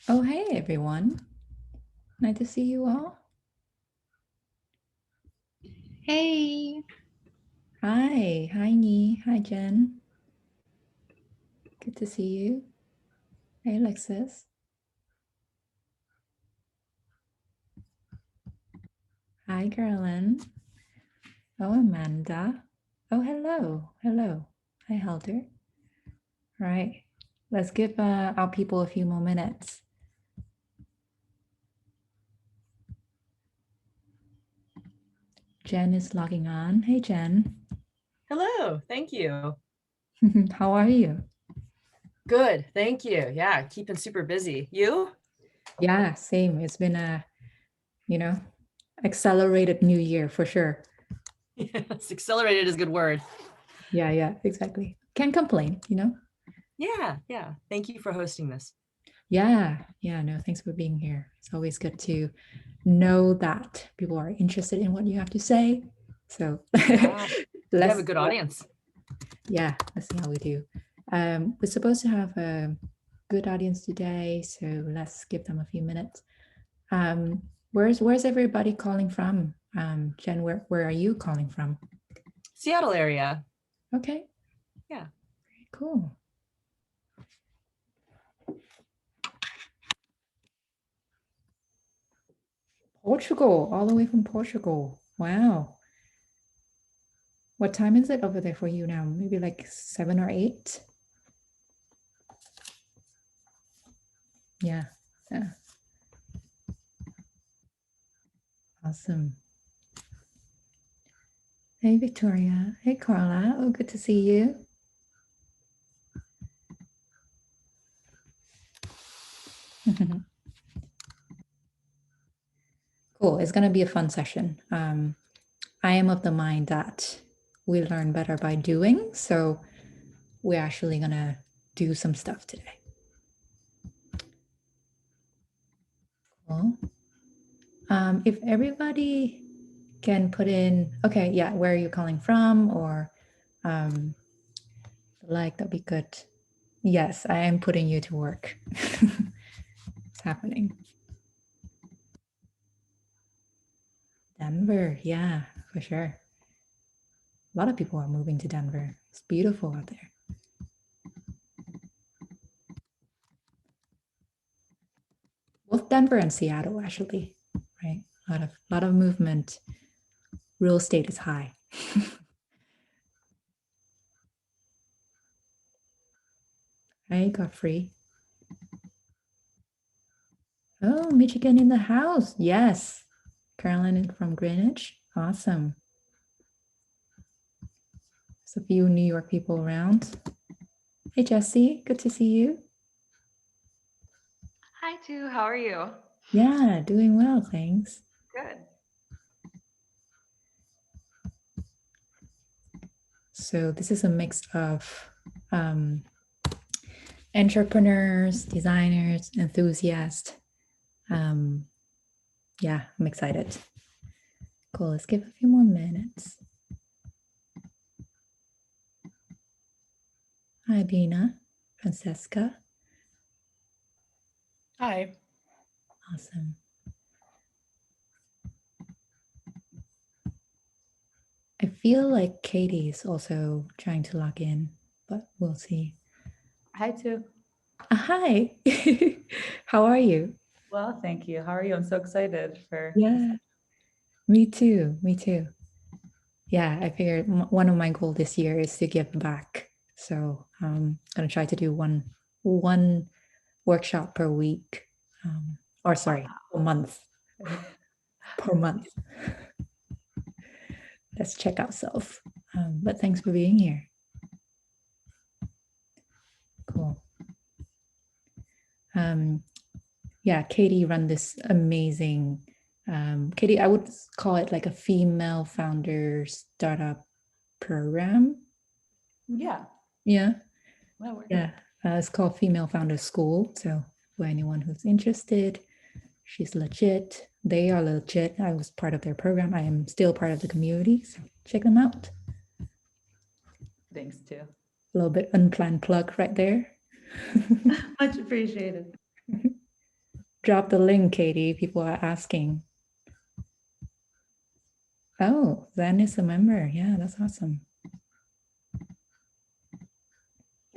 Oh, hey everyone. Nice to see you all. Hey, Hi. Hi, Nee. Hi, Jen. Good to see you. Hey, Alexis. Hi, Carolyn. Oh, Amanda. Oh, hello. Hello. Hi, Helder. All right. Let's give our people a few more minutes. Jen is logging on. Hey, Jen. Hello, thank you. How are you? Good, thank you. Yeah, keeping super busy. You? Yeah, same. It's been a, you know, accelerated new year for sure. Yes, accelerated is a good word. Yeah, exactly. Can't complain. Yeah. Thank you for hosting this. Yeah, no, thanks for being here. It's always good to know that people are interested in what you have to say. So Yeah, you have a let's, good audience. yeah, let's see how we do. We're supposed to have a good audience today, so let's give them a few minutes. Where's everybody calling from? Jen, where are you calling from? Seattle area. Okay, Yeah. very cool. Portugal, all the way from Portugal. Wow. What time is it over there for you now? Maybe like 7 or 8? Yeah. Yeah. Awesome. Hey, Victoria. Hey, Carla. Oh, good to see you. Cool. It's going to be a fun session. I am of the mind that we learn better by doing. So we're actually going to do some stuff today. Cool. If everybody can put in, okay, yeah, where are you calling from? Or that'd be good. Yes, I am putting you to work. It's happening. Denver, yeah, for sure. A lot of people are moving to Denver. It's beautiful out there. Both Denver and Seattle, actually, right? A lot of movement. Real estate is high. Hey, Godfrey. Oh, Michigan in the house. Yes. Carolyn from Greenwich. Awesome. There's a few New York people around. Hey, Jesse. Good to see you. hi too. How are you? Yeah, doing well, thanks. Good. So this is a mix of um, entrepreneurs, designers, enthusiasts. Um, yeah, I'm excited. Cool. Let's give a few more minutes. Hi, Bina, Francesca. Hi. Awesome. I feel like Katie is also trying to log in, but we'll see. Hi, too. Hi. How are you? Well, thank you. How are you? I'm so excited for this. Yeah, me too. Me too. Yeah, I figured one of my goals this year is to give back. So I'm gonna try to do one workshop per week, or sorry, a month per month. Let's check ourselves. But thanks for being here. Cool. Yeah, Katie run this amazing. Katie, I would call it like a female founder startup program. Yeah, Yeah, that works. yeah. It's called Female Founder School. So for anyone who's interested, she's legit. They are legit. I was part of their program. I am still part of the community. So check them out. Thanks, too. A little bit unplanned plug right there. Much appreciated. drop the link, Katie. People are asking. Oh, Zen is a member. Yeah, that's awesome.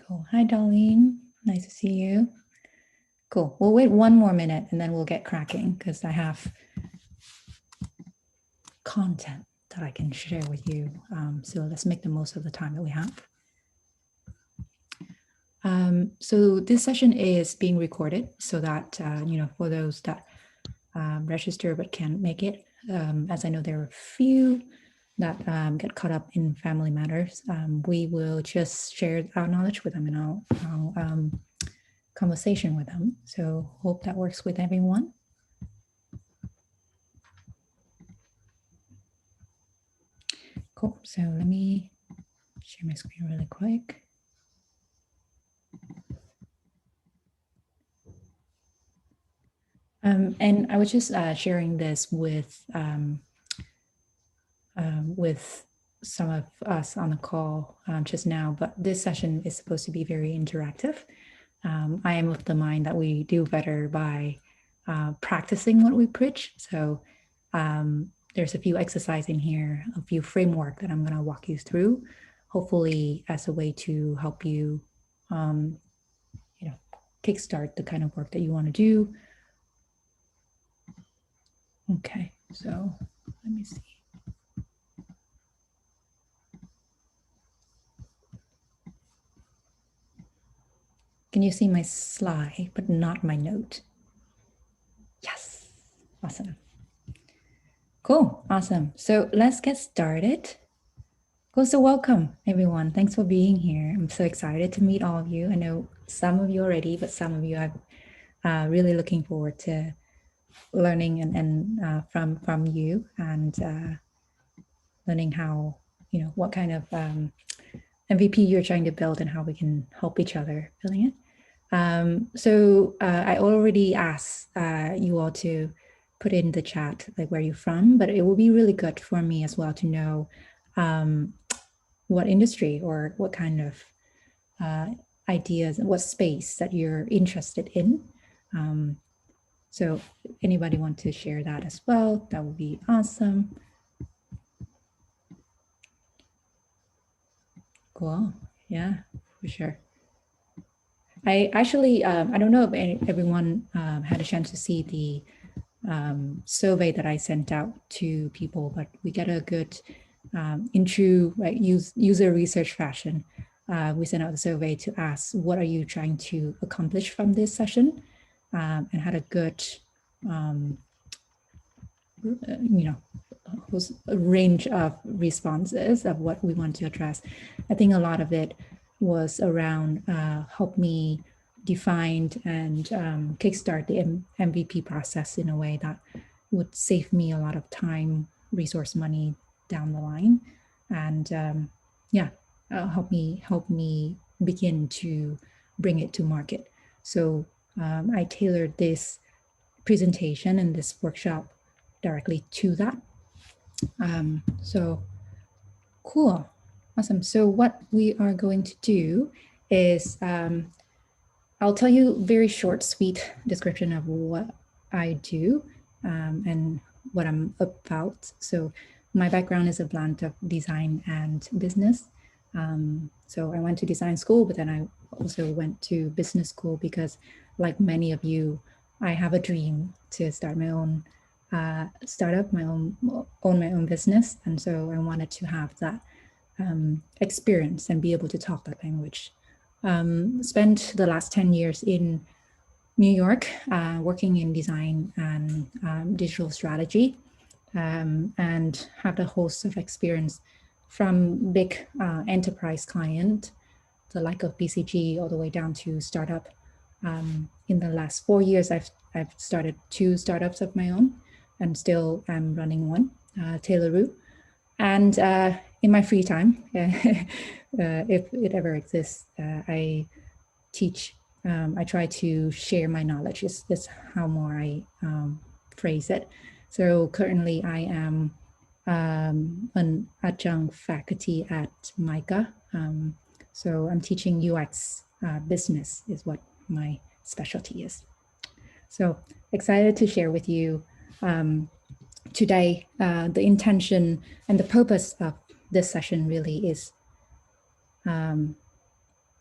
Cool. Hi, Darlene. Nice to see you. Cool. We'll wait 1 more minute and then we'll get cracking because I have content that I can share with you. So let's make the most of the time that we have. So this session is being recorded so that, for those that register but can't make it, as I know there are a few that get caught up in family matters, we will just share our knowledge with them and our conversation with them. So hope that works with everyone. Cool. So let me share my screen really quick. And I was just sharing this with some of us on the call just now, but this session is supposed to be very interactive. I am of the mind that we do better by practicing what we preach. So there's a few exercises in here, a few framework that I'm going to walk you through, hopefully as a way to help you, kickstart the kind of work that you want to do. Okay, so let me see. Can you see my slide, but not my note? Yes, awesome. Cool, awesome. So let's get started. Cool, so welcome everyone. Thanks for being here. I'm so excited to meet all of you. I know some of you already, but some of you I'm really looking forward to learning and from you and learning how, what kind of MVP you're trying to build and how we can help each other building it. So I already asked you all to put in the chat like where you're from, but it will be really good for me as well to know what industry or what kind of ideas and what space that you're interested in. So if anybody want to share that as well, that would be awesome. Cool. Yeah, for sure. I actually, I don't know if everyone had a chance to see the survey that I sent out to people, but we get a good in true user research fashion. We sent out the survey to ask, what are you trying to accomplish from this session? And had a good, a range of responses of what we want to address. I think a lot of it was around help me define and kickstart the MVP process in a way that would save me a lot of time, resource, money down the line, and help me begin to bring it to market. So I tailored this presentation and this workshop directly to that. So cool, awesome. So what we are going to do is I'll tell you a very short, sweet description of what I do and what I'm about. So my background is a blend of design and business. So I went to design school, but then I also went to business school because, like many of you, I have a dream to start my own startup, own my own business. And so I wanted to have that experience and be able to talk that language. Spent the last 10 years in New York, working in design and digital strategy, and have a host of experience from big enterprise client, the like of BCG, all the way down to startup. In the last 4 years, I've started 2 startups of my own, and still am running one, Tayloroo. And in my free time, if it ever exists, I teach. I try to share my knowledge. Is how more I phrase it. So currently, I am an adjunct faculty at MICA. So I'm teaching UX business is what my specialty is. So excited to share with you today. The intention and the purpose of this session really is a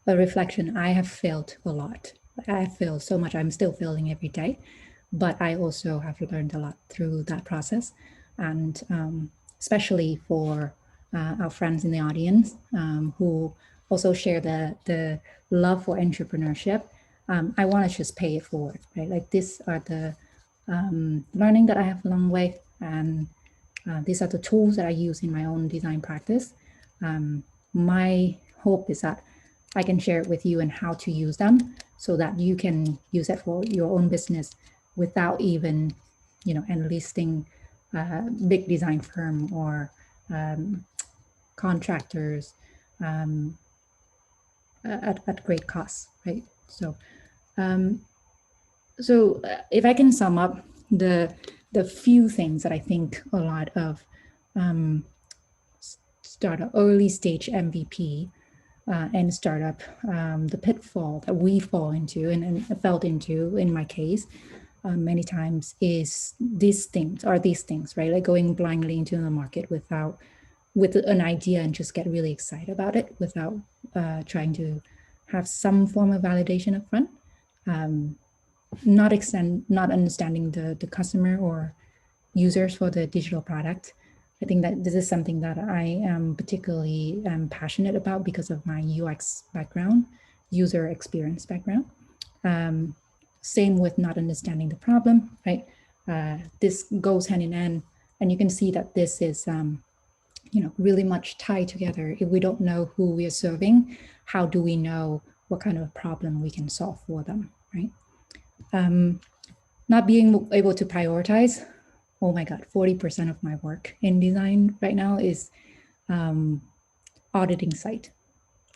reflection. I have failed a lot. I have failed so much. I'm still failing every day, but I also have learned a lot through that process. And especially for our friends in the audience who also share the love for entrepreneurship, I want to just pay it forward, right? Like these are the learning that I have along the way, and these are the tools that I use in my own design practice. My hope is that I can share it with you and how to use them so that you can use it for your own business without even, enlisting a big design firm or contractors at great cost, right? So, if I can sum up the few things that I think a lot of startup early stage MVP and startup, the pitfall that we fall into and felt into in my case many times is these things, right? Like going blindly into the market with an idea and just get really excited about it without trying to have some form of validation up front. Not understanding the customer or users for the digital product. I think that this is something that I am particularly passionate about because of my UX background, user experience background. Same with not understanding the problem, right? This goes hand in hand, and you can see that this is, really much tied together. If we don't know who we are serving, how do we know what kind of problem we can solve for them, right? Not being able to prioritize. Oh my God, 40% of my work in design right now is auditing site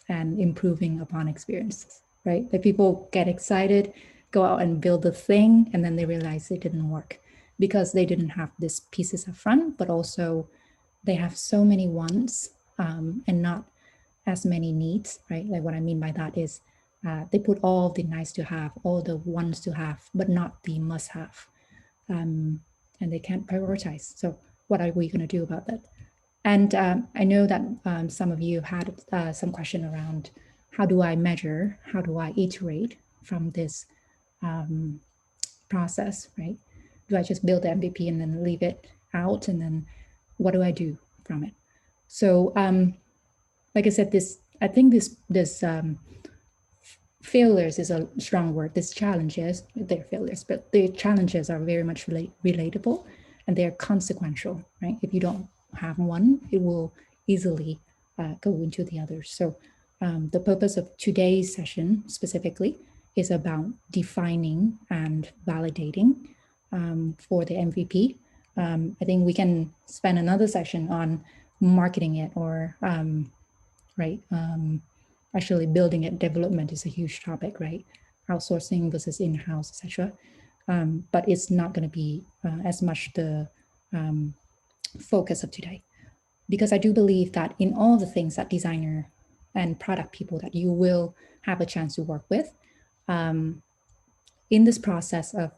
and improving upon experiences, right? Like people get excited, go out and build the thing, and then they realize it didn't work because they didn't have these pieces up front, but also they have so many wants and not as many needs, right? Like what I mean by that is they put all the nice to have, all the wants to have, but not the must have. And they can't prioritize. So what are we going to do about that? And I know that some of you had some question around how do I measure, how do I iterate from this process, right? Do I just build the MVP and then leave it out? And then what do I do from it? So like I said, I think this failures is a strong word. These challenges, they're failures, but the challenges are very much relatable and they're consequential, right? If you don't have one, it will easily go into the others. So the purpose of today's session specifically is about defining and validating for the MVP. I think we can spend another session on marketing it or, right? Actually building it, development is a huge topic, right? Outsourcing versus in-house, etc. But it's not going to be as much the focus of today, because I do believe that in all the things that designer and product people that you will have a chance to work with, in this process of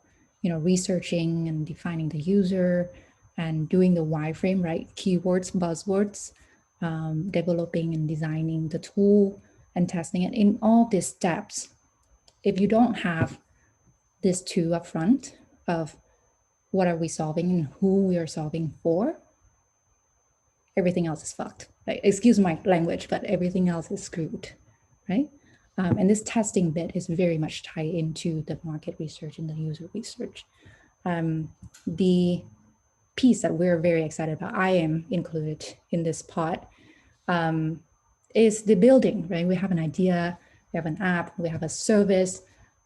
researching and defining the user and doing the wireframe, right? Keywords, buzzwords, developing and designing the tool and testing it. In all these steps, if you don't have this two up front of what are we solving and who we are solving for, everything else is fucked. Like, excuse my language, but everything else is screwed, right? And this testing bit is very much tied into the market research and the user research. The piece that we're very excited about, I am included in this part, is the building, right? We have an idea, we have an app, we have a service,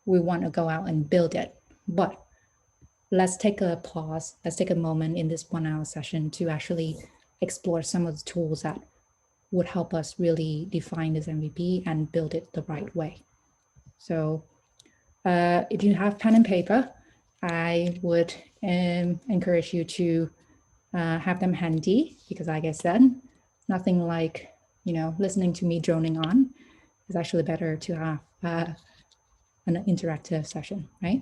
we want to go out and build it. But let's take a pause, let's take a moment in this 1 hour session to actually explore some of the tools that would help us really define this MVP and build it the right way. So if you have pen and paper, I would encourage you to have them handy, because like I said, nothing like listening to me droning on. It's actually better to have an interactive session, right?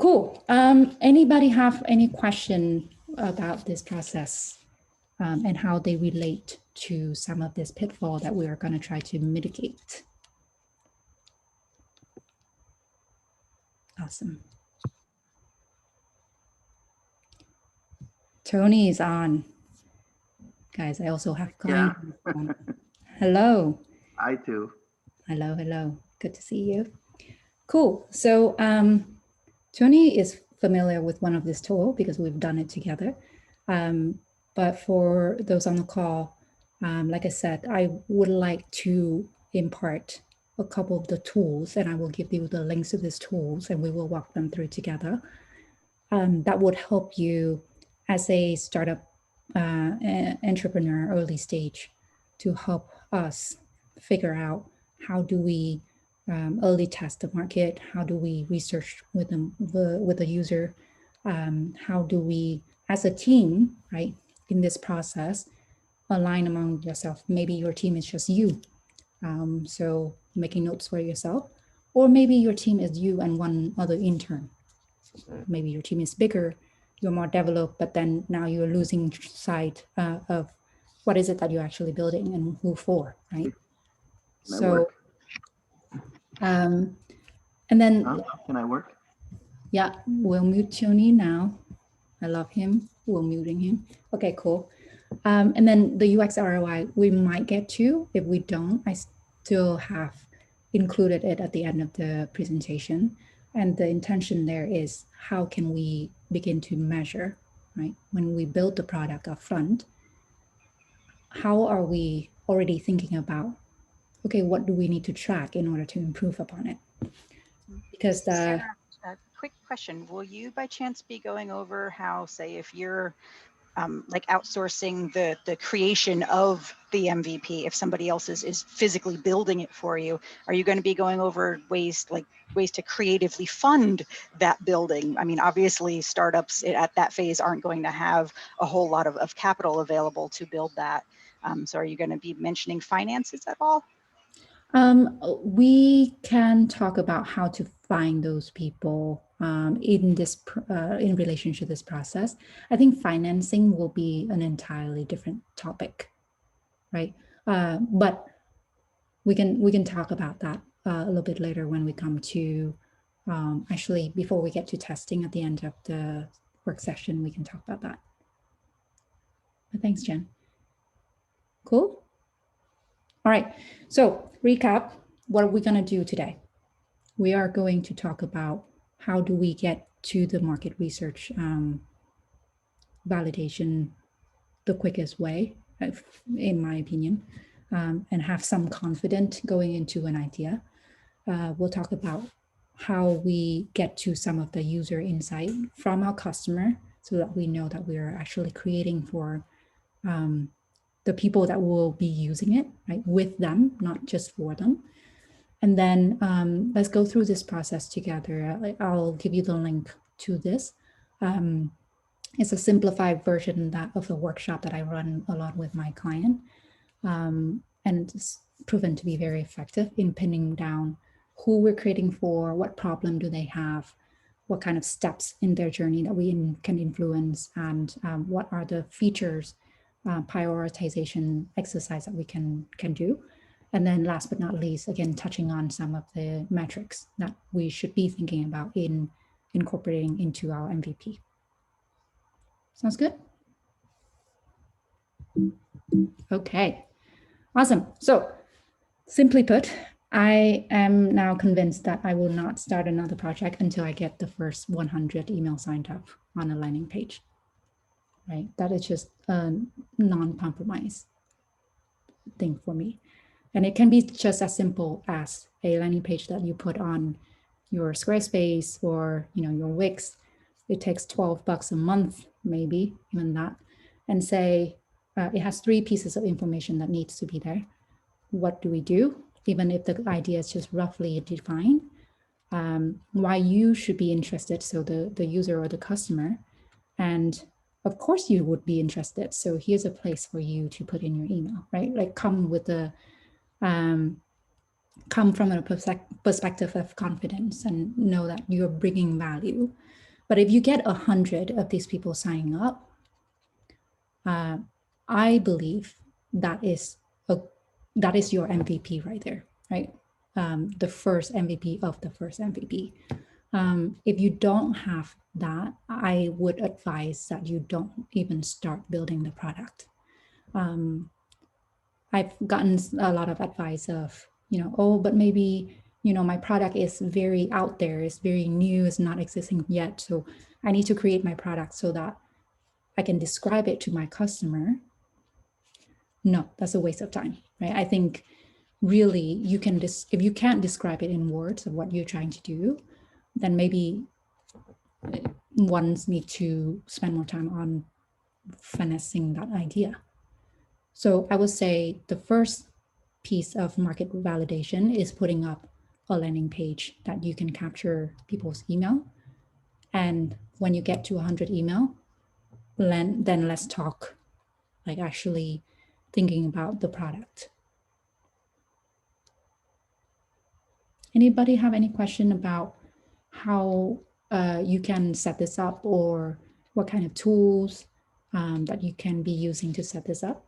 Cool. Anybody have any question about this process and how they relate to some of this pitfall that we are going to try to mitigate? Awesome. Tony is on. Guys, I also have clients. Yeah. Hello. I too. Hello, hello. Good to see you. Cool. So Tony is familiar with one of this tool because we've done it together. But for those on the call, like I said, I would like to impart a couple of the tools, and I will give you the links to these tools and we will walk them through together. That would help you as a startup entrepreneur, early stage, to help us figure out how do we early test the market, how do we research with the user, how do we, as a team, right, in this process, align among yourself. Maybe your team is just you, so making notes for yourself, or maybe your team is you and one other intern. Maybe your team is bigger, you're more developed, but then now you're losing sight of what is it that you're actually building and who for, right? Can I So, work? and then, Can I work? yeah, we'll mute Tony now. I love him. We're muting him. Okay, cool. And then the UX ROI we might get to. If we don't, I still have included it at the end of the presentation. And the intention there is how can we begin to measure, right? When we build the product up front, how are we already thinking about, okay, what do we need to track in order to improve upon it? Because the Sarah, a quick question. Will you by chance be going over how, say, if you're like outsourcing the creation of the MVP, if somebody else is physically building it for you, are you going to be going over ways to creatively fund that building? I mean, obviously startups at that phase aren't going to have a whole lot of capital available to build that. So are you going to be mentioning finances at all? We can talk about how to find those people in this in relation to this process. I think financing will be an entirely different topic, right? But we can talk about that a little bit later when we come to actually before we get to testing at the end of the work session. We can talk about that. But thanks, Jen. Cool. All right, so recap, what are we going to do today? We are going to talk about how do we get to the market research validation the quickest way, in my opinion, and have some confidence going into an idea. We'll talk about how we get to some of the user insight from our customer so that we know that we are actually creating for the people that will be using it, right, with them, not just for them. And then let's go through this process together. I'll give you the link to this. It's a simplified version of the workshop that I run a lot with my client. And it's proven to be very effective in pinning down who we're creating for, what problem do they have, what kind of steps in their journey that we can influence, and what are the features, prioritization exercise that we can do. And then last but not least, again, touching on some of the metrics that we should be thinking about in incorporating into our MVP. Sounds good? Okay, awesome. So simply put, I am now convinced that I will not start another project until I get the first 100 emails signed up on a landing page, right? That is just a non-compromise thing for me. And it can be just as simple as a landing page that you put on your Squarespace or your Wix. It takes $12 a month, maybe even that, and say it has 3 pieces of information that needs to be there. What do we do? Even if the idea is just roughly defined, why you should be interested, so the user or the customer, and of course you would be interested. So here's a place for you to put in your email, right? Like come from a perspective of confidence and know that you're bringing value. But if you get 100 of these people signing up, I believe that is your MVP right there, right? The first MVP of the first MVP. If you don't have that, I would advise that you don't even start building the product. I've gotten a lot of advice of, oh, but maybe, my product is very out there, it's very new, it's not existing yet. So I need to create my product so that I can describe it to my customer. No, that's a waste of time, right? I think really you can, if you can't describe it in words of what you're trying to do, then maybe ones need to spend more time on finessing that idea. So I would say the first piece of market validation is putting up a landing page that you can capture people's email. And when you get to 100 email, then let's talk, like actually thinking about the product. Anybody have any question about how you can set this up, or what kind of tools that you can be using to set this up?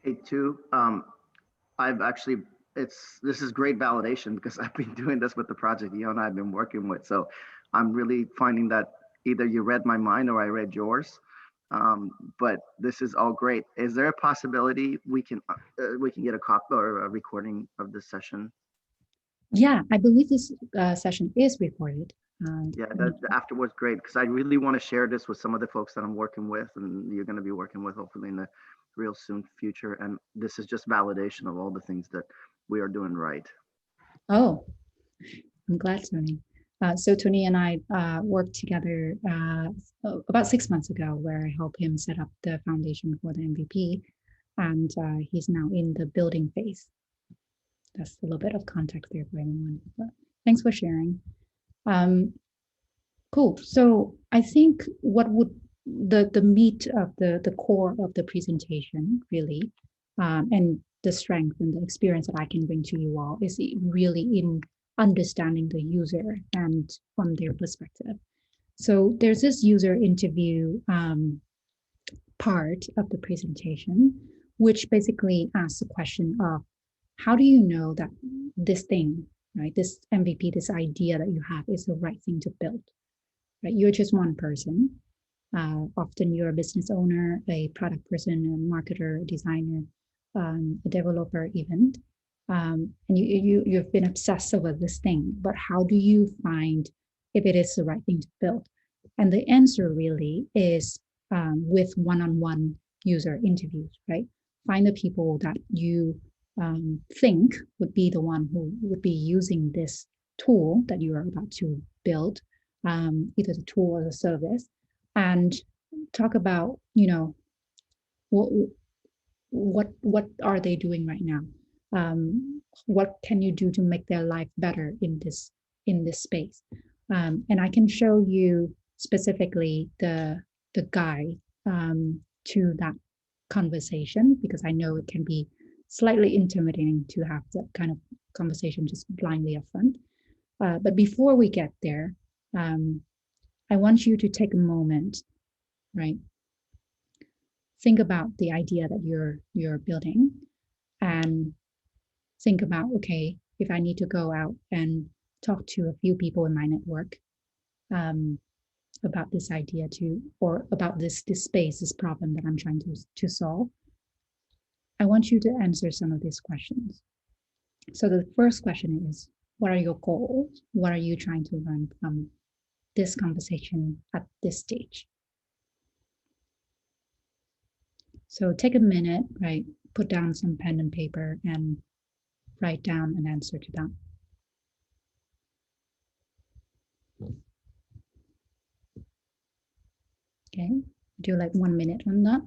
Hey, too. I've actually, this is great validation because I've been doing this with the project you and I have been working with. So I'm really finding that either you read my mind or I read yours. But this is all great. Is there a possibility we can get a copy or a recording of this session? Yeah, I believe this session is recorded. Yeah, that afterwards, great, because I really want to share this with some of the folks that I'm working with, and you're going to be working with hopefully in the real soon future. And this is just validation of all the things that we are doing right. Oh, I'm glad, Tony. So Tony and I worked together about 6 months ago, where I helped him set up the foundation for the MVP, and he's now in the building phase. That's a little bit of context there for everyone. But thanks for sharing. Cool. So I think what would the meat of the core of the presentation really, and the strength and the experience that I can bring to you all is really in understanding the user and from their perspective. So there's this user interview part of the presentation, which basically asks the question of, how do you know that this thing, right, this MVP, this idea that you have is the right thing to build, right? You're just one person. Often you're a business owner, a product person, a marketer, a designer, a developer even. And you've been obsessed over this thing, but how do you find if it is the right thing to build? And the answer really is with one-on-one user interviews, right? Find the people that you think would be the one who would be using this tool that you are about to build, either the tool or the service, and talk about, what are they doing right now? What can you do to make their life better in this space? And I can show you specifically the guide to that conversation, because I know it can be slightly intimidating to have that kind of conversation just blindly up front. But before we get there, I want you to take a moment, right? Think about the idea that you're building, and think about, okay, if I need to go out and talk to a few people in my network about this idea or about this space, this problem that I'm trying to solve, I want you to answer some of these questions. So the first question is, what are your goals? What are you trying to learn from this conversation at this stage? So take a minute, right? Put down some pen and paper and write down an answer to that. Okay, do like 1 minute on that.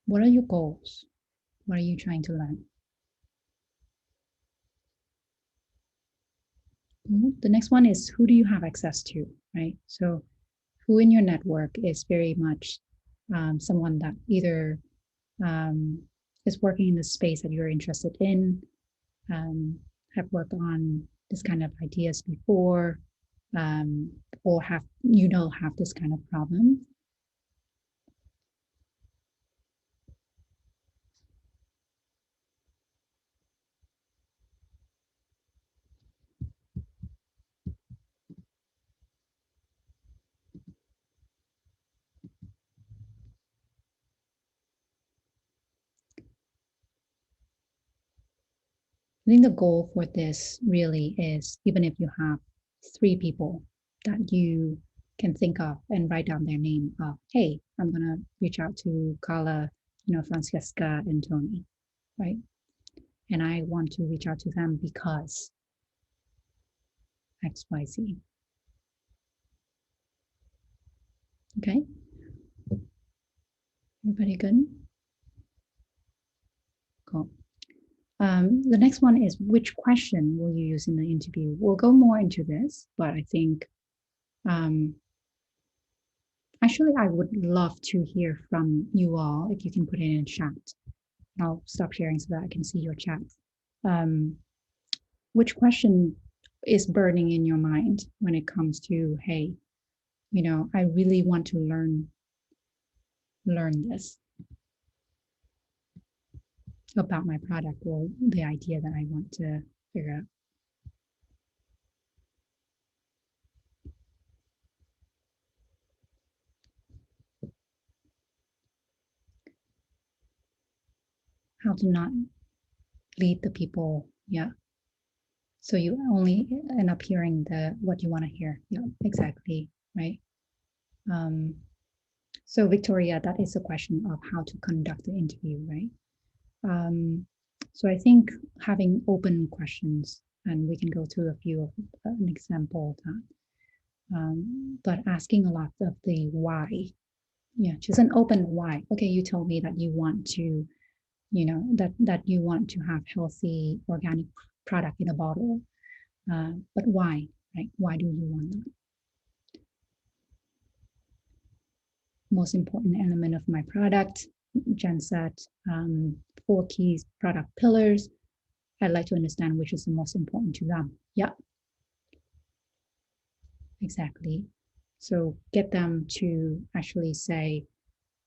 What are your goals? What are you trying to learn? The next one is, who do you have access to, right? So who in your network is very much someone that either is working in the space that you're interested in, have worked on this kind of ideas before, or have this kind of problem. I think the goal for this really is, even if you have 3 people that you can think of and write down their name of, hey, I'm gonna reach out to Carla, Francesca and Tony, right? And I want to reach out to them because XYZ. Okay. Everybody good? Cool. The next one is, which question will you use in the interview? We'll go more into this, but I think actually I would love to hear from you all if you can put it in chat. I'll stop sharing so that I can see your chat. Which question is burning in your mind when it comes to, hey, I really want to learn this about my product or the idea that I want to figure out. How to not lead the people, yeah. So you only end up hearing what you want to hear. Yeah, exactly, right? So Victoria, that is a question of how to conduct the interview, right? So I think having open questions, and we can go through a few of an example of that, but asking a lot of the why. Yeah, just an open why. Okay, you told me that you want to, that you want to have healthy organic product in a bottle, but why, right? Why do you want that? Most important element of my product, Jen said, 4 key product pillars. I'd like to understand which is the most important to them. Yeah, exactly. So get them to actually say,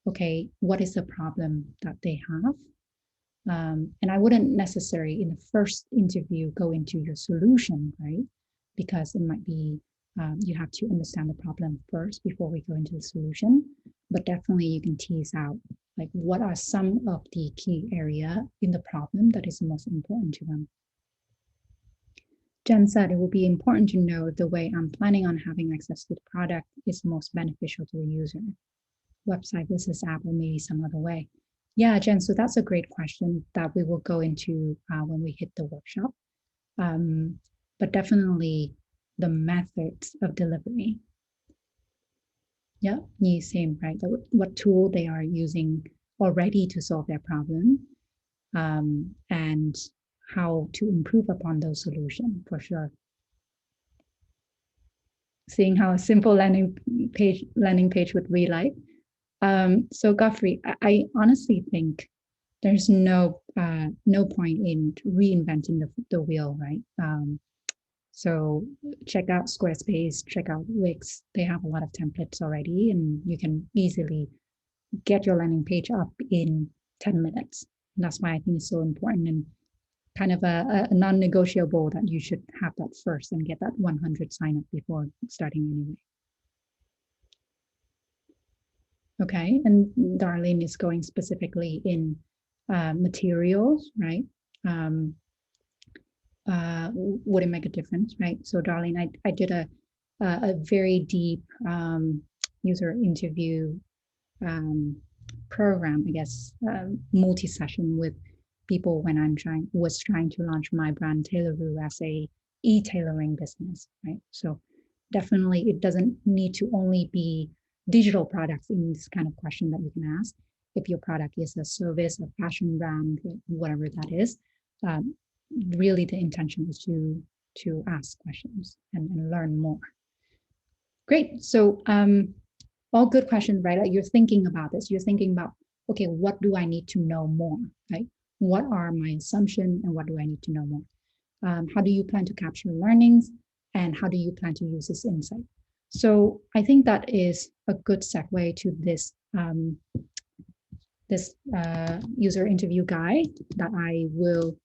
okay, what is the problem that they have? And I wouldn't necessarily in the first interview go into your solution, right? Because it might be, you have to understand the problem first before we go into the solution. But definitely you can tease out, like, what are some of the key area in the problem that is most important to them. Jen said it will be important to know the way I'm planning on having access to the product is most beneficial to the user. Website versus app or maybe some other way. Yeah, Jen, so that's a great question that we will go into when we hit the workshop. But definitely the methods of delivery. Yeah, same, right? What tool they are using already to solve their problem, and how to improve upon those solutions, for sure. Seeing how a simple landing page would read like. So Godfrey, I honestly think there's no point in reinventing the wheel, right? So check out Squarespace, check out Wix. They have a lot of templates already, and you can easily get your landing page up in 10 minutes. And that's why I think it's so important and kind of a non-negotiable that you should have that first and get that 100 sign up before starting anyway. Okay, and Darlene is going specifically in materials, right? Would it make a difference, right? So Darlene, I did a very deep user interview program, I guess, multi-session with people when was trying to launch my brand Tailoroo as a e-tailoring business, right? So definitely it doesn't need to only be digital products in this kind of question that you can ask. If your product is a service, a fashion brand, whatever that is, really the intention is to ask questions and learn more. Great. So all good questions, right? Like you're thinking about this. You're thinking about okay, what do I need to know more, right? What are my assumptions and what do I need to know more? How do you plan to capture learnings and how do you plan to use this insight? So I think that is a good segue to this user interview guide that I will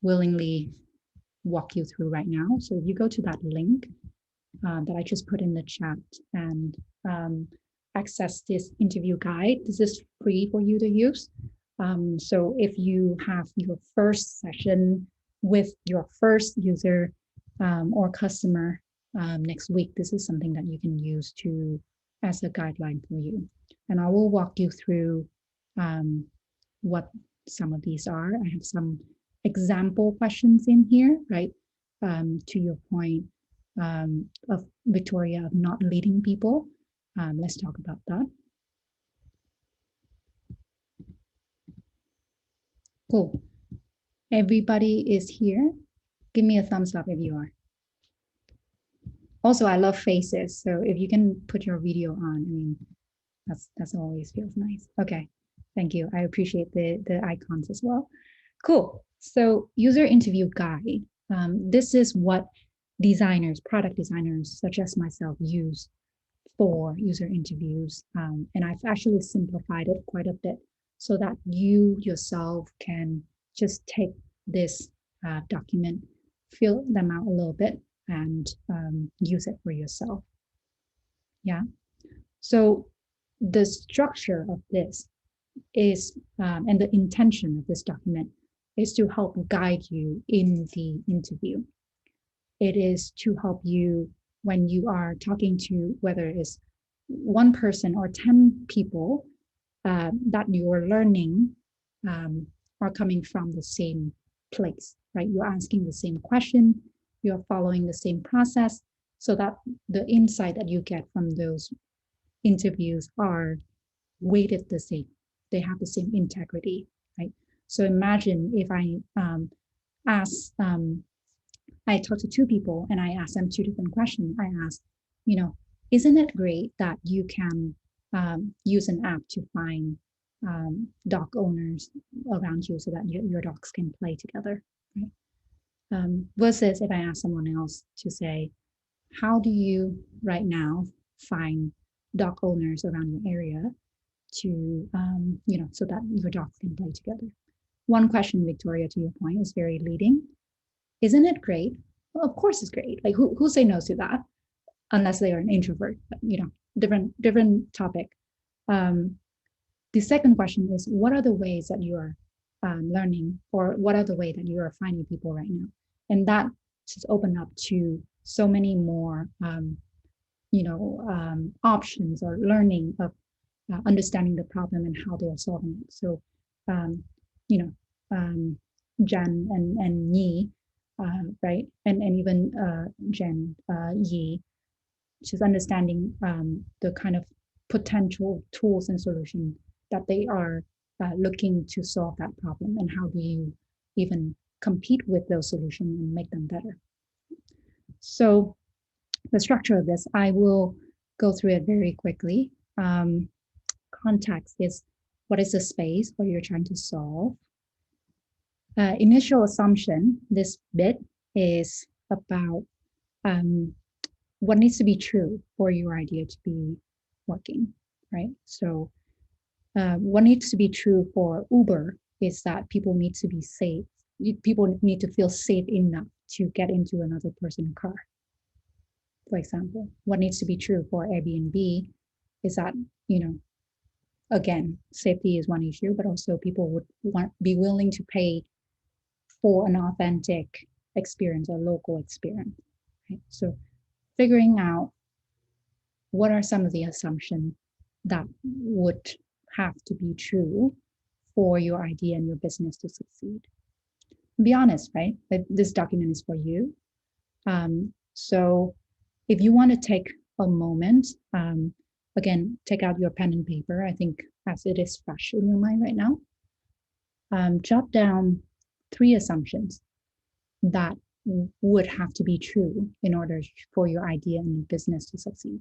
willingly walk you through right now. So if you go to that link that I just put in the chat and access this interview guide, this is free for you to use. So if you have your first session with your first user or customer next week, this is something that you can use to as a guideline for you. And I will walk you through what some of these are. I have some example questions in here, right? To your point of Victoria of not leading people. Let's talk about that. Cool. Everybody is here. Give me a thumbs up if you are. Also, I love faces. So if you can put your video on, I mean, that's always feels nice. Okay, thank you. I appreciate the icons as well. Cool. So user interview guide. This is what designers, product designers, such as myself, use for user interviews. And I've actually simplified it quite a bit so that you yourself can just take this document, fill them out a little bit, and use it for yourself. Yeah. So the structure of this is, and the intention of this document is to help guide you in the interview. It is to help you when you are talking to, whether it's one person or 10 people, that you're learning are coming from the same place, right? You're asking the same question, you're following the same process, so that the insight that you get from those interviews are weighted the same. They have the same integrity, right? So imagine if I I talked to two people and I asked them two different questions. I asked, you know, isn't it great that you can use an app to find dog owners around you so that your dogs can play together, right? Versus if I ask someone else to say, how do you right now find dog owners around your area to, you know, so that your dogs can play together? One question, Victoria, to your point, is very leading. Isn't it great? Well, of course it's great. Like who say no to that? Unless they are an introvert, but, you know, different topic. The second question is, what are the ways that you are learning, or what are the way that you are finding people right now? And that just open up to so many more, you know, options or learning of understanding the problem and how they are solving it. So, you know, Jen and Yi, right, and even Jen Yi, just understanding the kind of potential tools and solutions that they are looking to solve that problem, and how do you even compete with those solutions and make them better. So the structure of this, I will go through it very quickly. Context is, what is the space what you're trying to solve? Initial assumption, this bit is about what needs to be true for your idea to be working, right? So what needs to be true for Uber is that people need to be safe. People need to feel safe enough to get into another person's car, for example. What needs to be true for Airbnb is that, you know, again, safety is one issue, but also people would be willing to pay for an authentic experience or local experience, right? So figuring out what are some of the assumptions that would have to be true for your idea and your business to succeed. Be honest, right? This document is for you. So if you want to take a moment, again, take out your pen and paper. I think as it is fresh in your mind right now, jot down 3 assumptions that would have to be true in order for your idea and your business to succeed.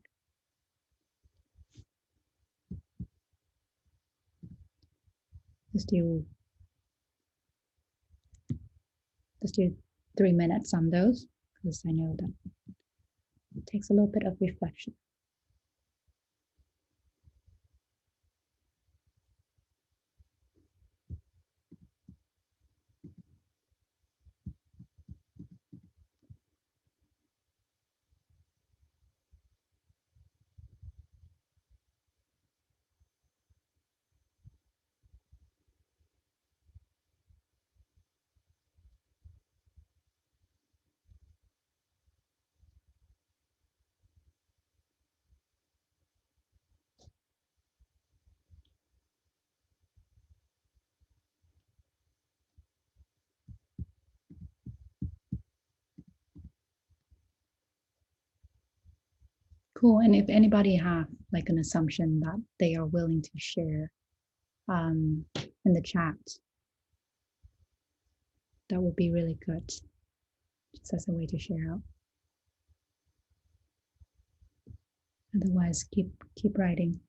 Let's do 3 minutes on those, because I know that it takes a little bit of reflection. Cool. And if anybody have like an assumption that they are willing to share in the chat, that would be really good. Just as a way to share out. Otherwise, keep writing.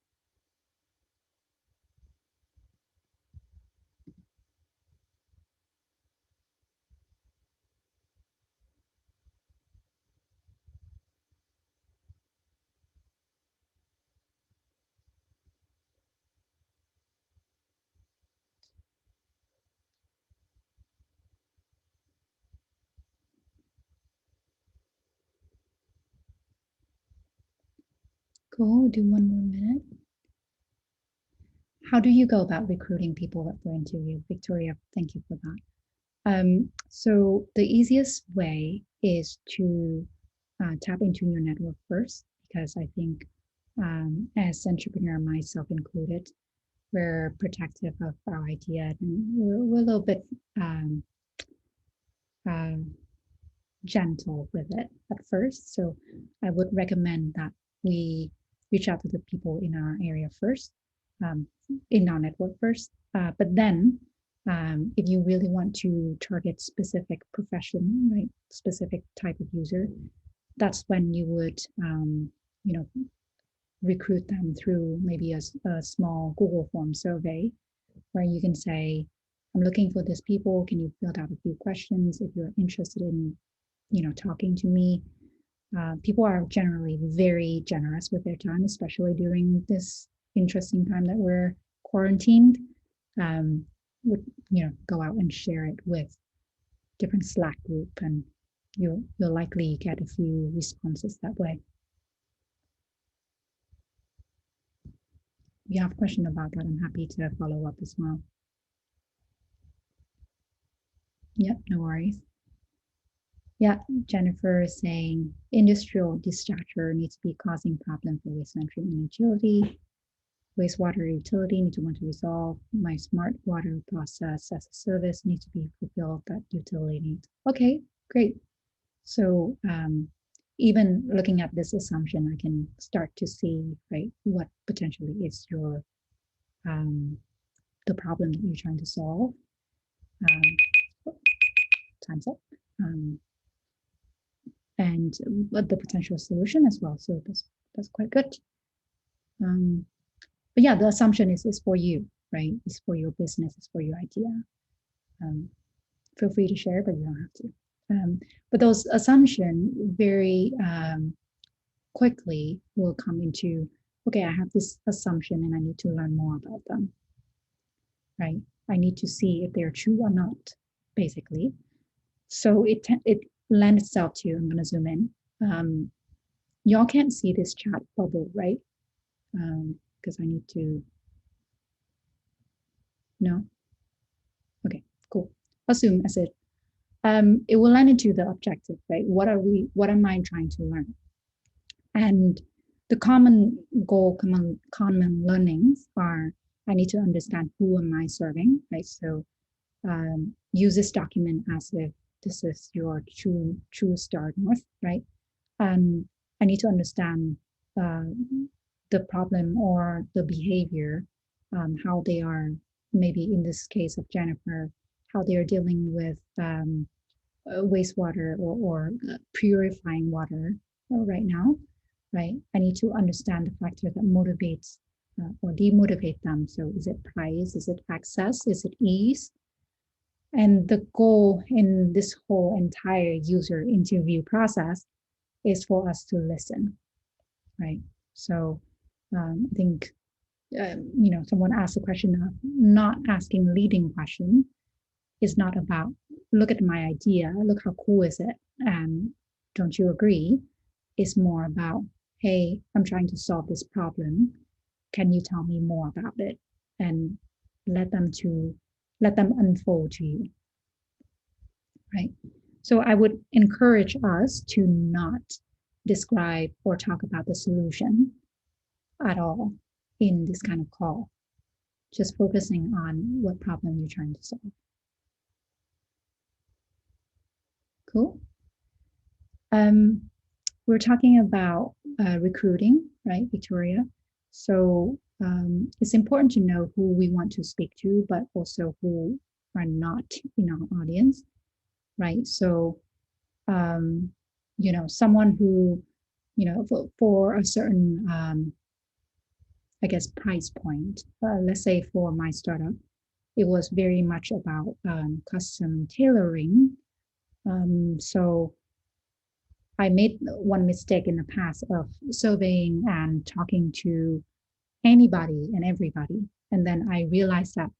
Cool, do one more minute. How do you go about recruiting people for interview? Victoria, thank you for that. So the easiest way is to tap into your network first, because I think as entrepreneur, myself included, we're protective of our idea, and we're a little bit gentle with it at first. So I would recommend that we reach out to the people in our area first, in our network first. But then if you really want to target specific profession, right, specific type of user, that's when you would, you know, recruit them through maybe a small Google form survey, where you can say, I'm looking for these people. Can you fill out a few questions if you're interested in, you know, talking to me? People are generally very generous with their time, especially during this interesting time that we're quarantined. Would, you know, go out and share it with different Slack group, and you'll likely get a few responses that way. If you have a question about that, I'm happy to follow up as well. Yep, no worries. Yeah, Jennifer is saying industrial discharger needs to be causing problem for wasteland treatment utility. Wastewater utility need to want to resolve. My smart water process as a service needs to be fulfilled that utility needs. Okay, great. So even looking at this assumption, I can start to see, right, what potentially is your the problem that you're trying to solve. Time's up. And the potential solution as well. So that's quite good. But yeah, the assumption is for you, right? It's for your business, it's for your idea. Feel free to share, but you don't have to. But those assumptions very quickly will come into, okay, I have this assumption and I need to learn more about them, right? I need to see if they're true or not, basically. So it lends itself to, I'm gonna zoom in. Y'all can't see this chat bubble, right? Because I need to, no? Okay, cool. Assume as it will land into the objective, right? What am I trying to learn? And the common goal, common learnings are, I need to understand who am I serving, right? So use this document as if this is your true start north, right? I need to understand the problem or the behavior, how they are, maybe in this case of Jennifer, how they are dealing with wastewater or purifying water right now, right? I need to understand the factor that motivates or demotivate them. So is it price? Is it access? Is it ease? And the goal in this whole entire user interview process is for us to listen, right? So I think, someone asked a question of not asking leading question is not about, look at my idea, look how cool is it, and don't you agree? It's more about, hey, I'm trying to solve this problem. Can you tell me more about it? And let them unfold to you, right? So I would encourage us to not describe or talk about the solution at all in this kind of call, just focusing on what problem you're trying to solve. Cool. We're talking about recruiting, right, Victoria? So it's important to know who we want to speak to, but also who are not in our audience, right? So, someone who, for a certain, I guess, price point, let's say for my startup, it was very much about custom tailoring. So I made one mistake in the past of surveying and talking to anybody and everybody. And then I realized that,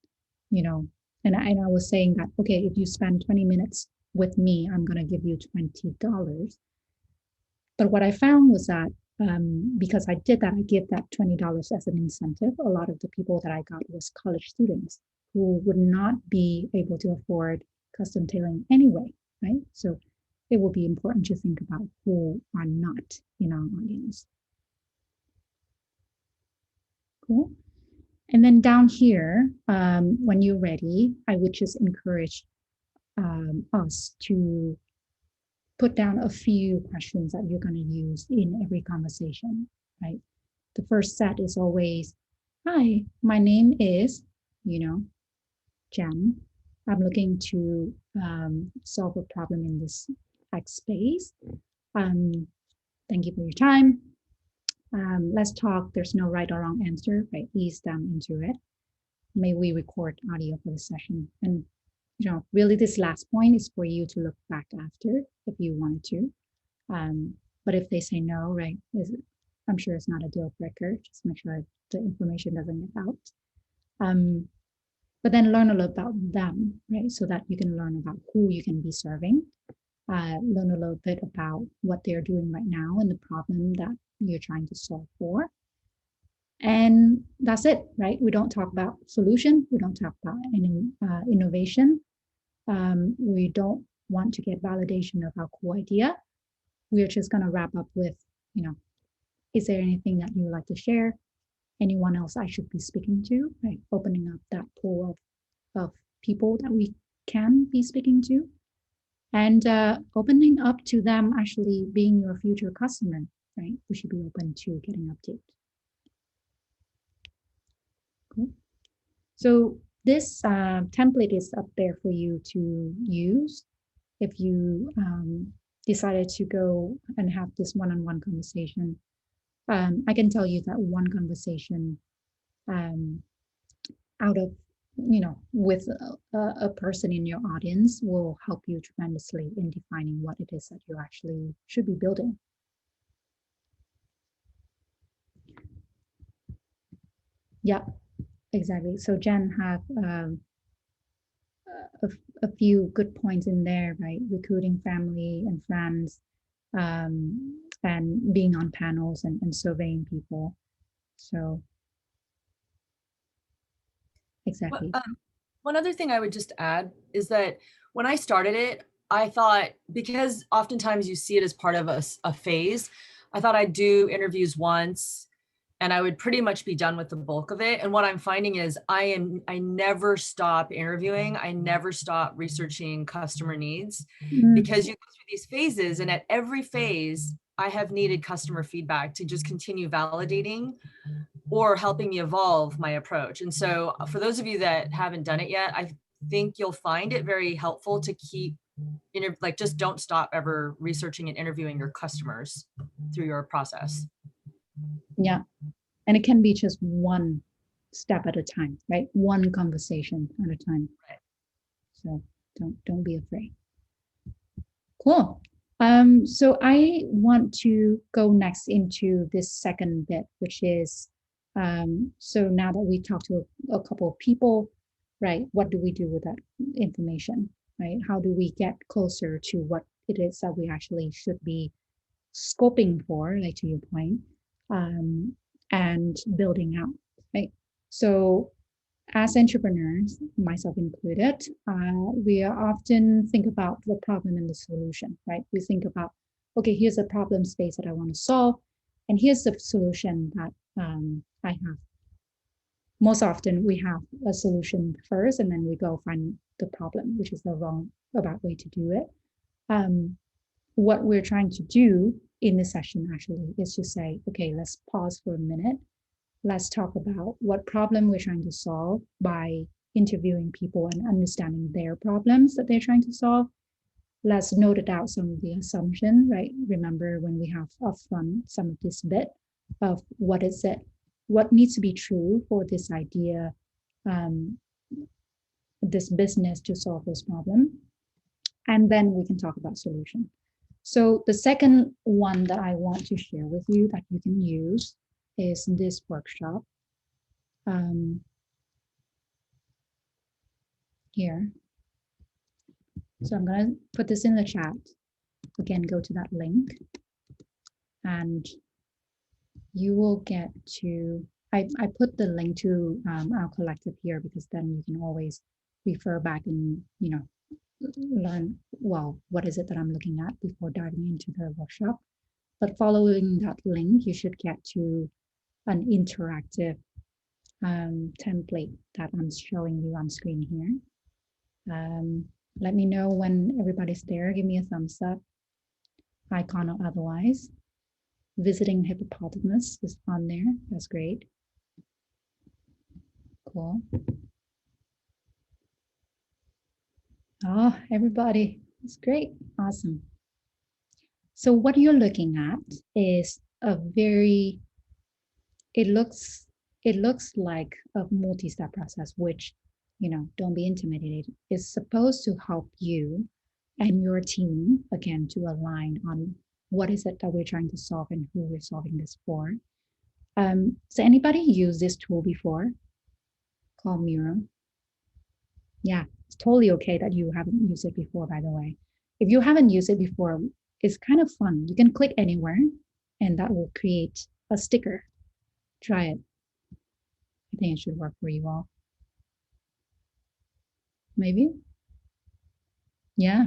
and I was saying that, okay, if you spend 20 minutes with me, I'm going to give you $20. But what I found was that because I did that, I gave that $20 as an incentive. A lot of the people that I got was college students who would not be able to afford custom tailoring anyway, right? So it will be important to think about who are not in our audience. Cool. And then down here, when you're ready, I would just encourage us to put down a few questions that you're going to use in every conversation, right? The first set is always, hi, my name is, Jen. I'm looking to solve a problem in this X space. Thank you for your time. Let's talk. There's no right or wrong answer, right? Ease them into it. May we record audio for the session. And, really this last point is for you to look back after if you wanted to. But if they say no, right, I'm sure it's not a deal breaker. Just make sure the information doesn't get out. But then learn a little about them, right? So that you can learn about who you can be serving. Learn a little bit about what they're doing right now and the problem that you're trying to solve for. And that's it, right? We don't talk about solution. We don't talk about any innovation. We don't want to get validation of our cool idea. We're just going to wrap up with, is there anything that you would like to share? Anyone else I should be speaking to, right? Opening up that pool of people that we can be speaking to, and opening up to them actually being your future customer, right? We should be open to getting updates. Cool. So this template is up there for you to use if you decided to go and have this one-on-one conversation. I can tell you that one conversation out of, with a person in your audience will help you tremendously in defining what it is that you actually should be building. Yeah, exactly. So Jen have a few good points in there, right? Recruiting family and friends, and being on panels and surveying people. So exactly. Well, one other thing I would just add is that when I started it, I thought, because oftentimes you see it as part of a phase, I thought I'd do interviews once and I would pretty much be done with the bulk of it. And what I'm finding is I never stop interviewing. I never stop researching customer needs, because you go through these phases, and at every phase, I have needed customer feedback to just continue validating or helping me evolve my approach. And so for those of you that haven't done it yet, I think you'll find it very helpful to keep, just don't stop ever researching and interviewing your customers through your process. Yeah, And it can be just one step at a time, right? One conversation at a time. Right. So don't be afraid. Cool. So I want to go next into this second bit, which is, so now that we talked to a couple of people, right? What do we do with that information, right? How do we get closer to what it is that we actually should be scoping for, like to your point, and building out, right? So as entrepreneurs, myself included, we often think about the problem and the solution, right? We think about, okay, here's a problem space that I want to solve, and here's the solution that I have. Most often, we have a solution first, and then we go find the problem, which is the wrong about way to do it. What we're trying to do in this session actually is to say, okay, let's pause for a minute. Let's talk about what problem we're trying to solve by interviewing people and understanding their problems that they're trying to solve. Let's note it out some of the assumption, right? Remember when we have upfront some of this bit of what is it, what needs to be true for this idea, this business to solve this problem. And then we can talk about solution. So the second one that I want to share with you that you can use is this workshop here. So I'm going to put this in the chat. Again, go to that link and you will get to, I put the link to our collective here because then you can always refer back and, you know, learn, well, what is it that I'm looking at before diving into the workshop. But following that link, you should get to an interactive template that I'm showing you on screen here. Let me know when everybody's there. Give me a thumbs up, icon or otherwise. Visiting hippopotamus is on there. That's great. Cool. Oh, everybody, it's great. Awesome. So what you're looking at is a very, it looks like a multi-step process, which, you know, don't be intimidated. It's supposed to help you and your team, again, to align on what is it that we're trying to solve and who we're solving this for. So anybody use this tool before called Miro? Yeah, it's totally okay that you haven't used it before, by the way. If you haven't used it before, it's kind of fun. You can click anywhere and that will create a sticker. Try it. I think it should work for you all. Maybe? Yeah,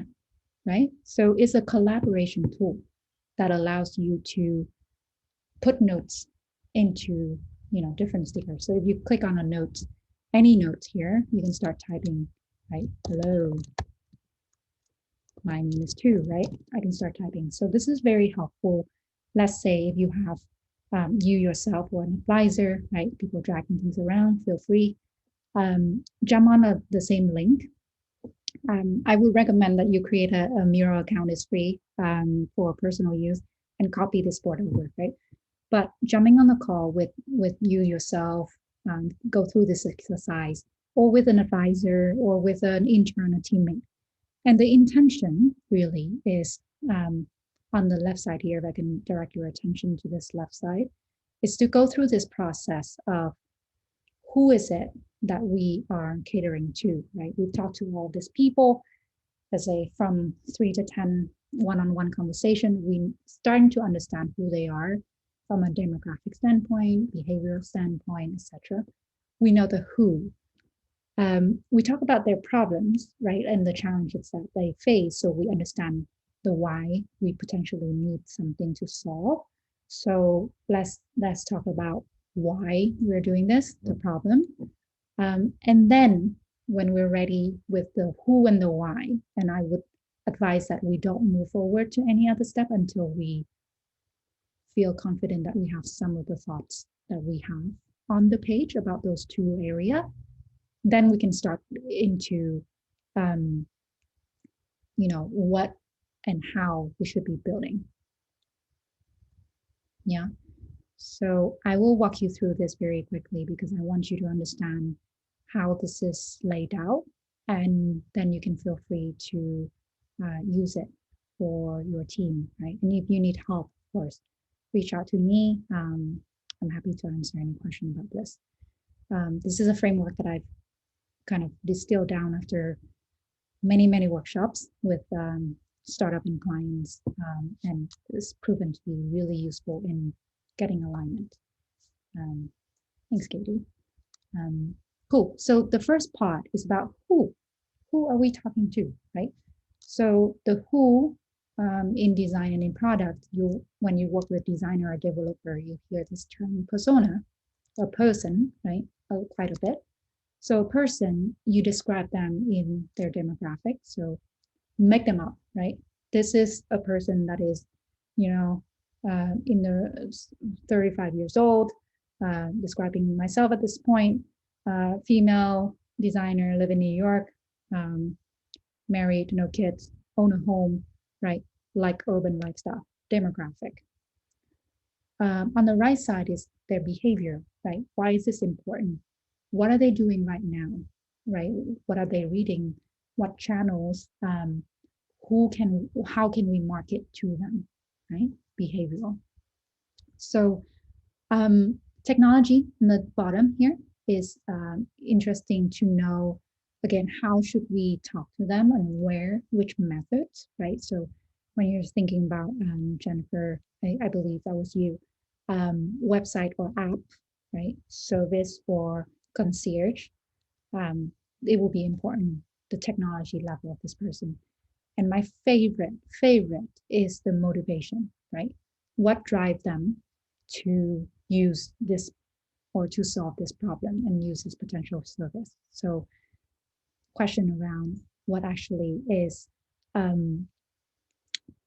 right? So it's a collaboration tool that allows you to put notes into, you know, different stickers. So if you click on a note, any notes here, you can start typing, right? Hello, my name is Tu, right? I can start typing. So this is very helpful. Let's say if you have you yourself or an advisor, right? People dragging things around, feel free. Jump on the same link. I would recommend that you create a Miro account. Is free for personal use and copy this board over, right? But jumping on the call with you yourself, go through this exercise, or with an advisor, or with an intern, a teammate. And the intention really is on the left side here, if I can direct your attention to this left side, is to go through this process of who is it that we are catering to, right? We've talked to all these people, as a from 3 to 10 one-on-one conversation, we starting to understand who they are from a demographic standpoint, behavioral standpoint, etc. We know the who. We talk about their problems, right, and the challenges that they face, so we understand the why we potentially need something to solve. So let's talk about why we're doing this, the problem, and then when we're ready with the who and the why, and I would advise that we don't move forward to any other step until we feel confident that we have some of the thoughts that we have on the page about those two areas. Then we can start into, you know, what and how we should be building. Yeah. So I will walk you through this very quickly because I want you to understand how this is laid out, and then you can feel free to use it for your team, right? And if you need help, of course, reach out to me. I'm happy to answer any question about this. This is a framework that I've kind of distilled down after many workshops with startup and clients, and it's proven to be really useful in getting alignment. Thanks, Katie. Cool. So the first part is about who. Who are we talking to, right? So the who in design and in product, when you work with designer or developer, you hear this term persona or person, right? Quite a bit. So a person, you describe them in their demographic. So make them up, right? This is a person that is, in the 35 years old, describing myself at this point, female designer, live in New York, married, no kids, own a home, right? Like urban lifestyle, demographic. On the right side is their behavior, right? Why is this important? What are they doing right now, right? What are they reading? What channels? How can we market to them, right? Behavioral. So technology in the bottom here is interesting to know, again, how should we talk to them and which methods, right? So when you're thinking about, Jennifer, I believe that was you, website or app, right? Service or concierge, it will be important, the technology level of this person. And my favorite is the motivation, right? What drives them to use this or to solve this problem and use this potential service? So question around what actually is,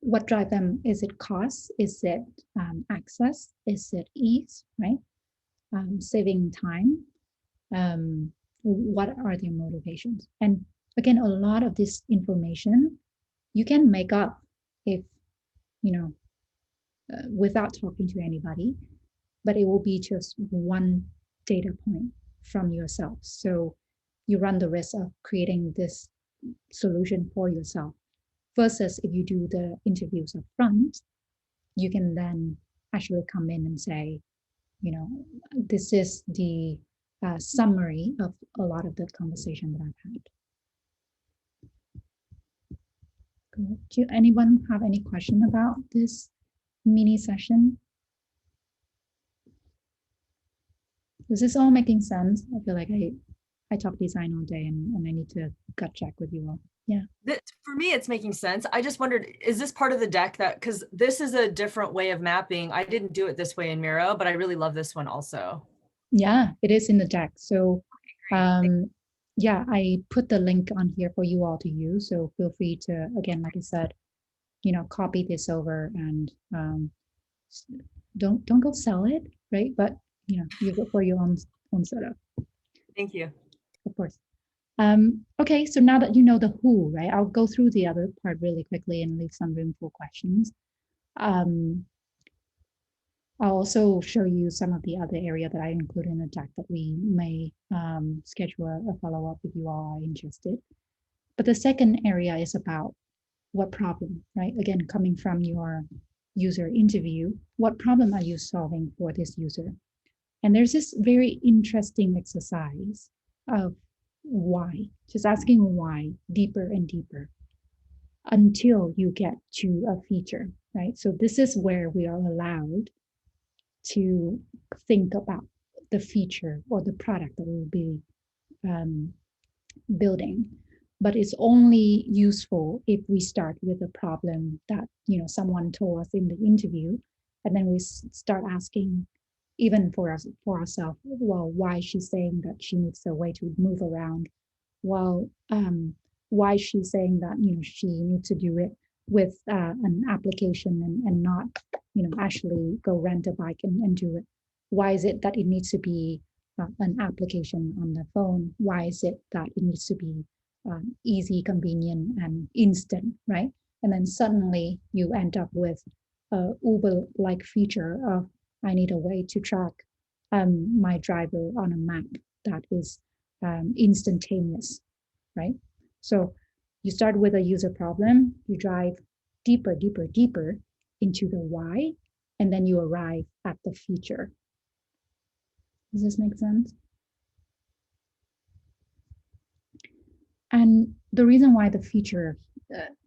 what drive them? Is it cost? Is it access? Is it ease, right? Saving time? What are their motivations? And again, a lot of this information you can make up if, without talking to anybody, but it will be just one data point from yourself. So you run the risk of creating this solution for yourself versus if you do the interviews up front, you can then actually come in and say, this is the summary of a lot of the conversation that I've had. Do anyone have any question about this mini session? Is this all making sense? I feel like I talk design all day and I need to gut check with you all. Yeah. For me, it's making sense. I just wondered, is this part of the deck because this is a different way of mapping. I didn't do it this way in Miro, but I really love this one also. Yeah, it is in the deck. So yeah, I put the link on here for you all to use. So feel free to, again, like I said, copy this over and don't go sell it, right? But use it for your own setup. Thank you. Of course. Okay, so now that you know the who, right? I'll go through the other part really quickly and leave some room for questions. I'll also show you some of the other area that I include in the deck that we may schedule a follow-up if you all are interested. But the second area is about what problem, right? Again, coming from your user interview, what problem are you solving for this user? And there's this very interesting exercise of why, just asking why deeper and deeper until you get to a feature, right? So this is where we are allowed to think about the feature or the product that we'll be building. But it's only useful if we start with a problem that someone told us in the interview, and then we start asking, even for ourselves, well, why she's saying that she needs a way to move around. Well, why she's saying that she needs to do it with an application and not actually go rent a bike and do it. Why is it that it needs to be an application on the phone? Why is it that it needs to be easy, convenient, and instant, right? And then suddenly you end up with a Uber-like feature of I need a way to track my driver on a map that is instantaneous, right? So you start with a user problem, you drive deeper, deeper, deeper into the why, and then you arrive at the feature. Does this make sense? And the reason why the feature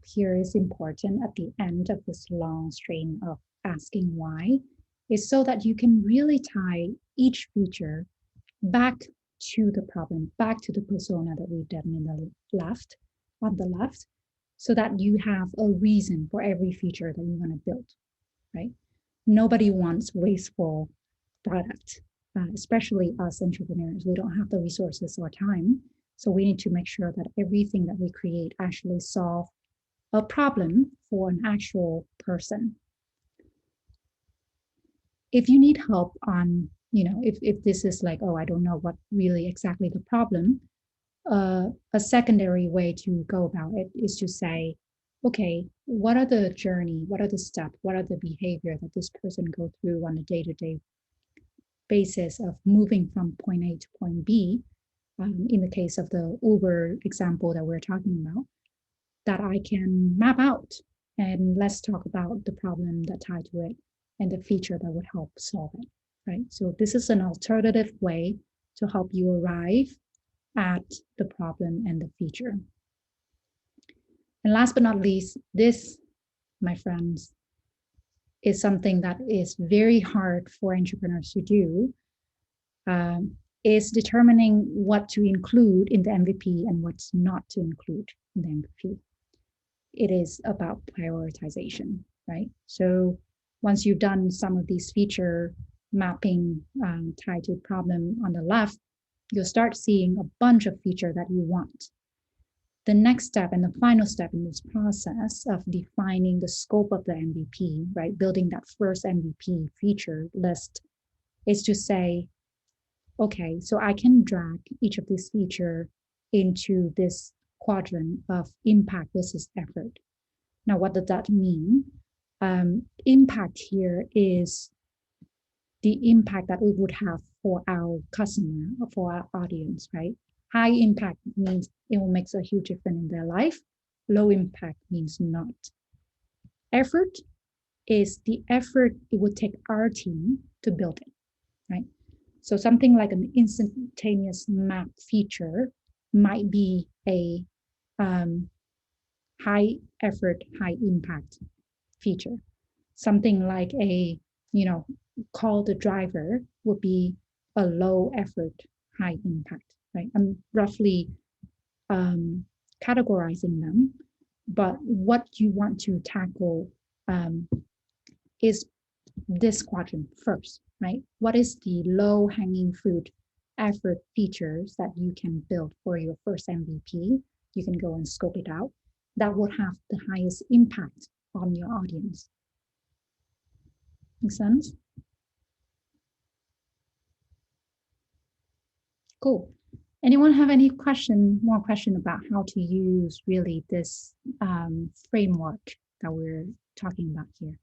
here is important at the end of this long string of asking why is so that you can really tie each feature back to the problem, back to the persona that we've done in the left, on the left, so that you have a reason for every feature that you want to build, right? Nobody wants wasteful product, especially us entrepreneurs. We don't have the resources or time. So we need to make sure that everything that we create actually solve a problem for an actual person. If you need help on, if this is like, oh, I don't know what really exactly the problem, a secondary way to go about it is to say, okay, what are the journey, what are the steps, what are the behavior that this person go through on a day-to-day basis of moving from point A to point B, in the case of the Uber example that we're talking about, that I can map out. And let's talk about the problem that tied to it and the feature that would help solve it, right? So this is an alternative way to help you arrive at the problem and the feature. And last but not least, this, my friends, is something that is very hard for entrepreneurs to do, is determining what to include in the MVP and what's not to include in the MVP. It is about prioritization, right? So once you've done some of these feature mapping tied to problem on the left, you'll start seeing a bunch of features that you want. The next step and the final step in this process of defining the scope of the MVP, right? Building that first MVP feature list is to say, okay, so I can drag each of these features into this quadrant of impact versus effort. Now, what does that mean? Impact here is the impact that we would have for our customer, for our audience, right? High impact means it will make a huge difference in their life. Low impact means not. Effort is the effort it would take our team to build it, right? So something like an instantaneous map feature might be a high effort, high impact feature. Something like a, call the driver would be a low effort, high impact, right? I'm roughly categorizing them, but what you want to tackle is this quadrant first, right? What is the low hanging fruit effort features that you can build for your first MVP? You can go and scope it out. That would have the highest impact on your audience. Make sense? Cool. Anyone have any more question about how to use really this framework that we're talking about here?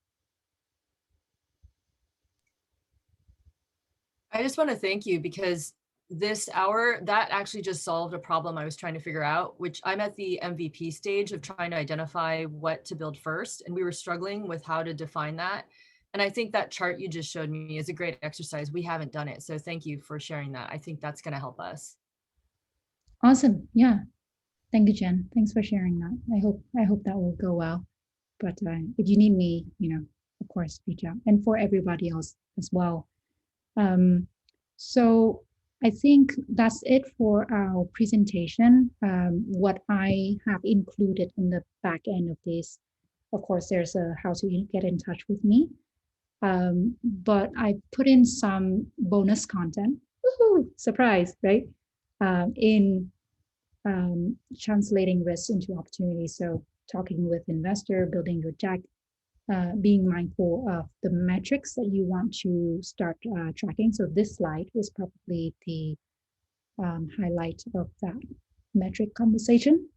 I just want to thank you because this hour, that actually just solved a problem I was trying to figure out, which I'm at the MVP stage of trying to identify what to build first. And we were struggling with how to define that. And I think that chart you just showed me is a great exercise. We haven't done it. So thank you for sharing that. I think that's going to help us. Awesome. Yeah. Thank you, Jen. Thanks for sharing that. I hope that will go well. But if you need me, of course, reach out. And for everybody else as well. So I think that's it for our presentation. What I have included in the back end of this, of course, there's a how to get in touch with me. But I put in some bonus content. Woohoo! Surprise, right? In translating risk into opportunity. So talking with investor, building your deck, being mindful of the metrics that you want to start tracking. So this slide is probably the highlight of that metric conversation,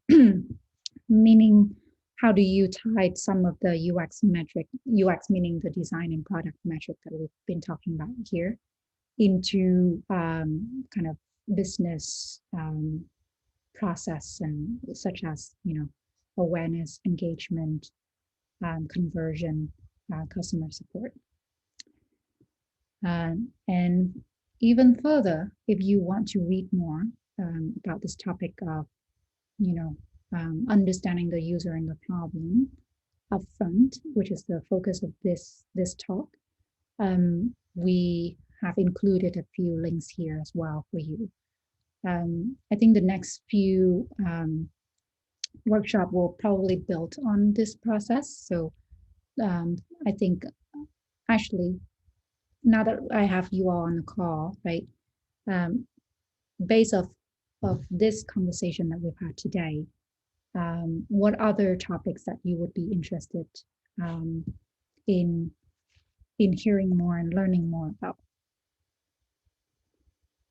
meaning how do you tie some of the UX metric, UX meaning the design and product metric that we've been talking about here, into kind of business process, and such as, you know, awareness, engagement, conversion, customer support. And even further, if you want to read more about this topic of, you know, understanding the user and the problem upfront, which is the focus of this talk, we have included a few links here as well for you. I think the next few workshop will probably build on this process. So I think actually, now that I have you all on the call, right, based of this conversation that we've had today, what other topics that you would be interested in hearing more and learning more about?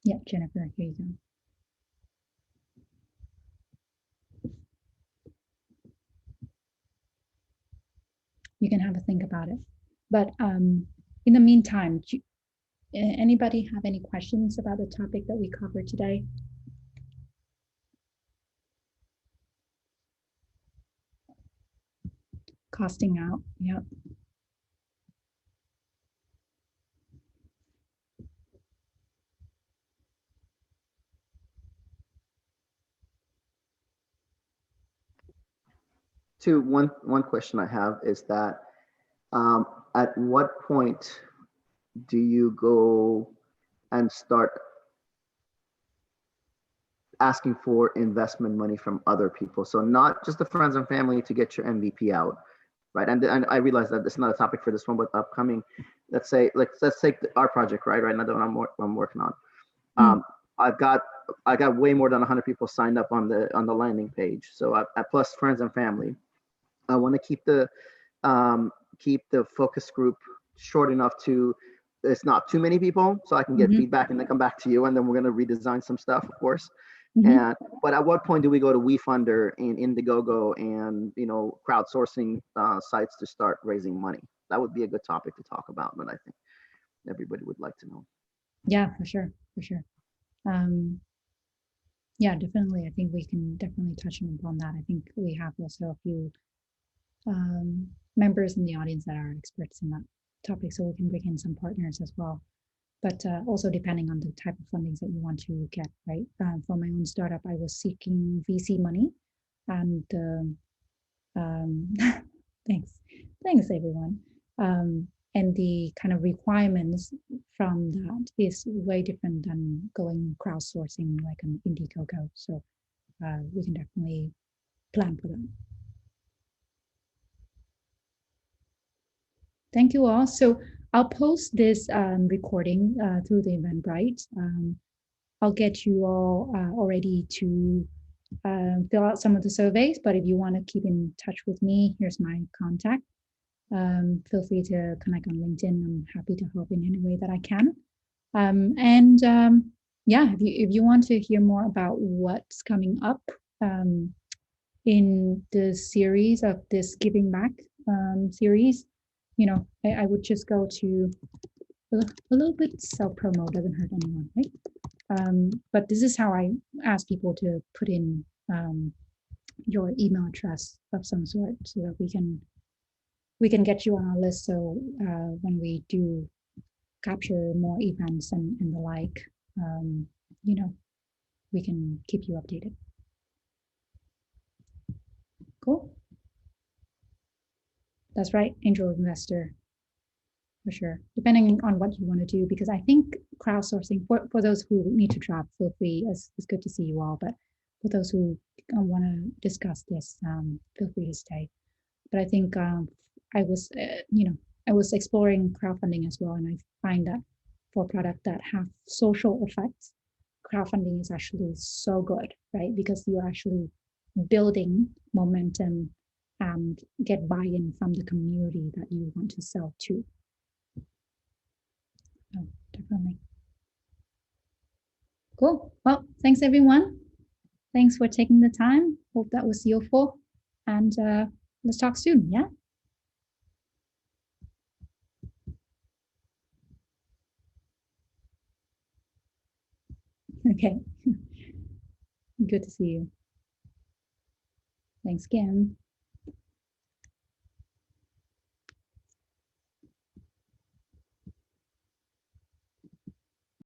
Yeah, Jennifer, here you go. You can have a think about it. But in the meantime, anybody have any questions about the topic that we covered today? Costing out, yep. One question I have is that at what point do you go and start asking for investment money from other people? So not just the friends and family to get your MVP out, right? And I realize that it's not a topic for this one, but upcoming. Let's take our project, right now that I'm working on. I got way more than 100 people signed up on the landing page. So I plus friends and family. I want to keep the focus group short enough to it's not too many people, so I can get feedback and then come back to you, and then we're going to redesign some stuff, of course. But at what point do we go to WeFunder and Indiegogo and, you know, crowdsourcing sites to start raising money? That would be a good topic to talk about, but I think everybody would like to know. Yeah, for sure. Yeah, definitely. I think we can definitely touch upon that. I think we have also a few members in the audience that are experts in that topic, so we can bring in some partners as well. But also depending on the type of fundings that you want to get, right? For my own startup, I was seeking VC money, and thanks everyone. And the kind of requirements from that is way different than going crowdsourcing like an Indiegogo. So we can definitely plan for that. Thank you all. So I'll post this recording through the Eventbrite. I'll get you all already to fill out some of the surveys, but if you want to keep in touch with me, here's my contact. Feel free to connect on LinkedIn. I'm happy to help in any way that I can. Yeah, if you want to hear more about what's coming up in the series of this Giving Back series, you know, I would just go to a little bit self-promo, doesn't hurt anyone, right? But this is how I ask people to put in your email address of some sort so that we can get you on our list. So when we do capture more events and the like, you know, we can keep you updated. Cool. That's right, angel investor, for sure. Depending on what you want to do, because I think crowdsourcing, for those who need to drop, feel free, it's good to see you all, but for those who want to discuss this, feel free to stay. But I think I was, you know, I was exploring crowdfunding as well, and I find that for product that have social effects, crowdfunding is actually so good, right? Because you're actually building momentum and get buy-in from the community that you want to sell to. Oh, definitely. Cool. Well, thanks everyone. Thanks for taking the time. Hope that was useful. And let's talk soon. Yeah. Okay. Good to see you. Thanks again.